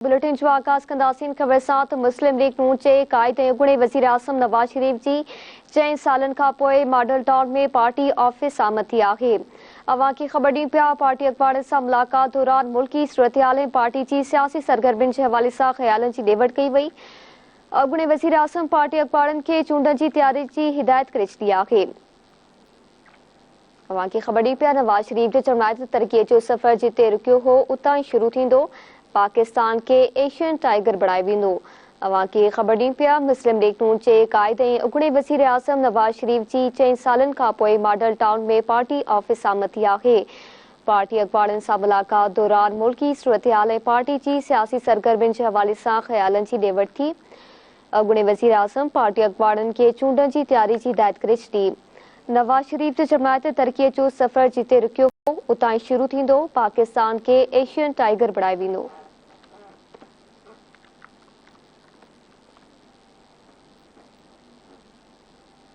Bulletin जो आगाज़ कंदासीं ख़बर सां मुस्लिम लीग नून जे क़ाइद ऐं उॻणे वज़ीर आज़म नवाज़ शरीफ़ जी 4 सालनि खां पोइ मॉडल टाउन में पार्टी ऑफिस आमद थी आहे। अवां खे ख़बर ॾियूं पिया पार्टी अखबारनि सां मुलाक़ात दौरान मुल्की सूरतहाल ऐं पार्टी जी सियासी सरगर्मियुनि जे हवाले सां ख़्यालनि जी ॾेवट कई वई। उॻणे वज़ीर आज़म पार्टी अखबारनि खे चूंडनि जी तयारी जी हिदायत करे छॾी आहे। अवां खे ख़बर ॾियूं पिया नवाज़ शरीफ़ जो चवणु आहे त तरक़ीअ जो सफ़र जिते रुकियो हो उतां ई शुरू थींदो। पाकिस्तान के एशियन टाइगर बणाए वेंदो। अवां खे ख़बर ॾियूं पिया मुस्लिम लीग नून जे क़ाइद ऐं उॻणे वज़ीर आज़म नवाज़ शरीफ़ जी 4 सालनि खां पोइ मॉडल टाउन में पार्टी ऑफिस आमद थी आहे। पार्टी अखबारनि सां मुलाक़ात दौरान मुल्की सूरतहाल ऐं पार्टी जी सियासी सरगर्मियुनि जे हवाले सां ख़्यालनि जी ॾेवट थी। उॻणे वज़ीर आज़म पार्टी अखबारनि खे चूंडनि जी तयारी जी हिदायत करे छॾी। नवाज़ शरीफ़ जो चवणु आहे त तरक़ीअ जो सफ़र जिते रुकियो हो उतां ई शुरू थींदो। पाकिस्तान खे एशियन टाइगर बणाए वेंदो।